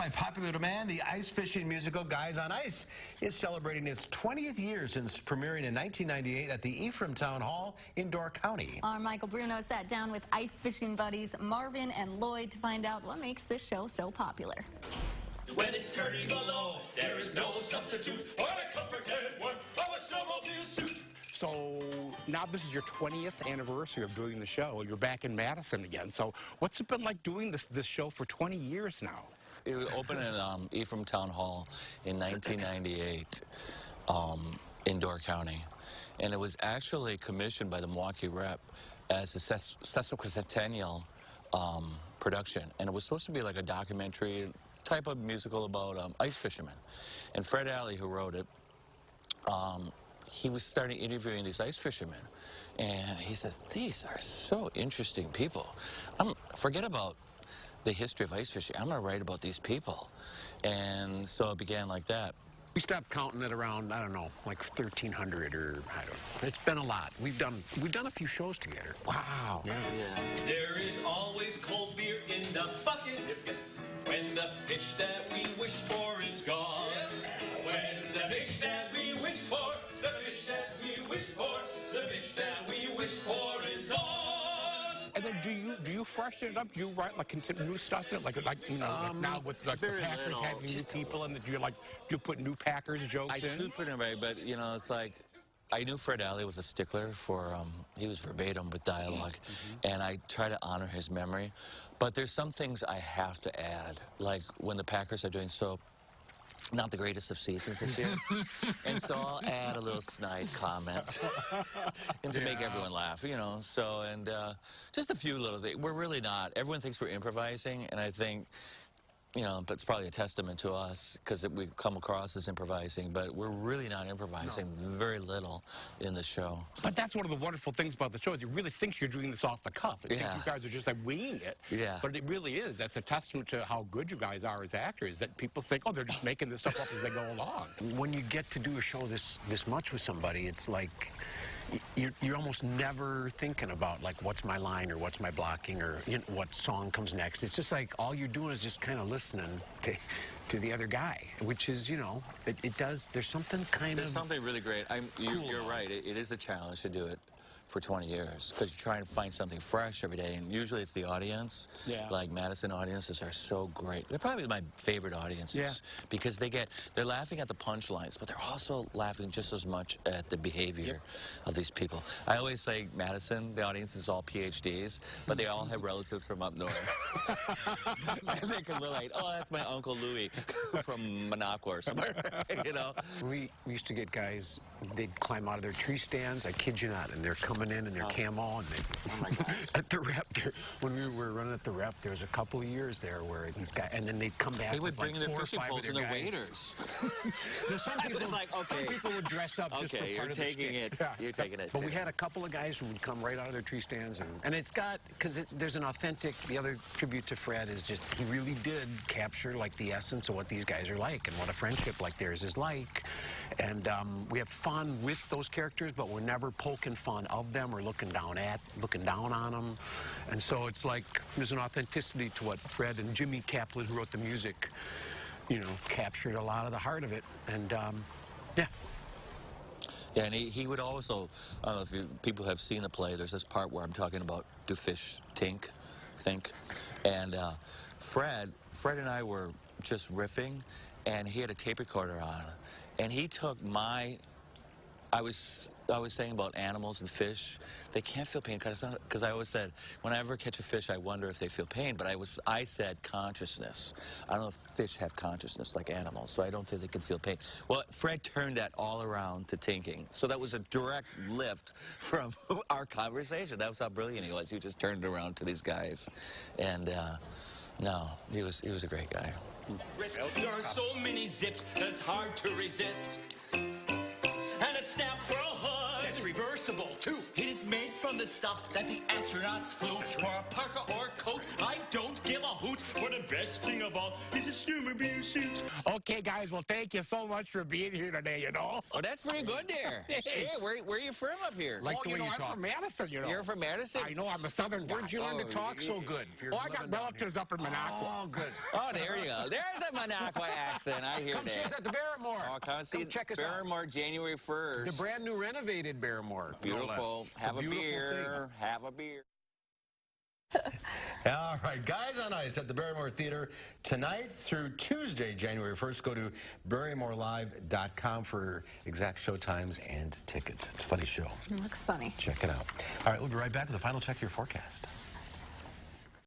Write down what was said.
By popular demand, the ice fishing musical Guys on Ice is celebrating its 20th year since premiering in 1998 at the Ephraim Town Hall in Door County. Our Michael Bruno sat down with ice fishing buddies Marvin and Lloyd to find out what makes this show so popular. When it's 30 below, there is no substitute for a comforted one of a snowmobile suit. So now this is your 20th anniversary of doing the show. You're back in Madison again. So what's it been like doing this show for 20 years now? It opened at Ephraim Town Hall in 1998 in Door County. And it was actually commissioned by the Milwaukee Rep as a sesquicentennial production. And it was supposed to be like a documentary type of musical about ice fishermen. And Fred Alley, who wrote it, he was starting interviewing these ice fishermen. And he says, these are so interesting people. Forget about the history of ice fishing. I'm going to write about these people. And so it began like that. We stopped counting at around, I don't know, like 1,300 or I don't know. It's been a lot. We've done a few shows together. Wow. Yeah. There is always cold beer in the bucket when the fish that we wish for is gone. When the fish that we wish for, the fish that we wish for, the fish that we wish for is gone. And then do you freshen it up? Do you write like new stuff in it? Like you know, like now with like the Packers little, having new people and do you put new Packers jokes in? I do put in right, but you know, it's like I knew Fred Alley was a stickler for he was verbatim with dialogue, and I try to honor his memory. But there's some things I have to add, like when the Packers are doing so. Not the greatest of seasons this year. And so I'll add a little snide comment and to make everyone laugh, you know. So, and just a few little things. We're really not. Everyone thinks we're improvising, and I think, you know, but it's probably a testament to us because we come across as improvising, but we're really not improvising, very little in the show. But that's one of the wonderful things about the show is you really think you're doing this off the cuff. It thinks you guys are just like winging it. Yeah. But it really is. That's a testament to how good you guys are as actors, that people think, oh, they're just making this stuff up as they go along. When you get to do a show this much with somebody, it's like you're almost never thinking about like what's my line or what's my blocking or what song comes next. It's just like all you're doing is just kind of listening to the other guy, which is, you know, it does. There's something There's something really great. You're right. It is a challenge to do it for 20 years because you're trying to find something fresh every day, and usually it's the audience. Yeah. Like Madison audiences are so great. They're probably my favorite audiences because they're laughing at the punchlines, but they're also laughing just as much at the behavior of these people. I always say Madison, the audience is all PhDs, but they all have relatives from up north. And they can relate. Oh, that's my Uncle Louis from Minocqua or somewhere, you know? We used to get guys, they'd climb out of their tree stands, I kid you not, and they're coming in their camo, and they, at the rep, when we were running at the rep, there was a couple of years there where these guys, and then they'd come back. They would with bring like their 4 or fishing 5 poles and their waders. Some people would dress up just for part of the stick. You're taking it. But we had a couple of guys who would come right out of their tree stands, and it's got, because there's an authentic, the other tribute to Fred is just, he really did capture like the essence of what these guys are like and what a friendship like theirs is like. And we have fun with those characters, but we're never poking fun of them or looking down on them. And so it's like there's an authenticity to what Fred and Jimmy Kaplan, who wrote the music, you know, captured a lot of the heart of it. And yeah. Yeah, and he would also, I don't know if people have seen the play, there's this part where I'm talking about do fish think. And Fred and I were just riffing, and he had a tape recorder on, and he took I was saying about animals and fish. They can't feel pain because I always said, when I ever catch a fish, I wonder if they feel pain. But I said consciousness. I don't know if fish have consciousness like animals, so I don't think they can feel pain. Well, Fred turned that all around to tinking. So that was a direct lift from our conversation. That was how brilliant he was. He just turned it around to these guys. And no, he was a great guy. There are so many zips that it's hard to resist. And a snap for a hug. That's reversible, too. It is made from the stuff that the astronauts flew. For a parka or coat, I don't give a hoot. For the best thing of all is a snowmobile suit. Okay, guys, well, thank you so much for being here today, you know. Oh, that's pretty good there. Hey, where are you from up here? Like the way you I'm talk. from Madison, you know. You're from Madison? I know, I'm a Southern guy. Where'd you learn to talk so good? If you're Oh, I living got down relatives up in Minocqua. Oh, good. Oh, there you go. There's a Minocqua accent. I hear Come see us that. at the Barrymore. Oh, come see check us out. Barrymore January 1st. The brand new renovated Barrymore. no Beautiful. less. It's Have a beautiful beer. Have a beer. All right, Guys on Ice at the Barrymore Theater tonight through Tuesday, January 1st. Go to barrymorelive.com for exact show times and tickets. It's a funny show. It looks funny. Check it out. All right, we'll be right back with a final check of your forecast.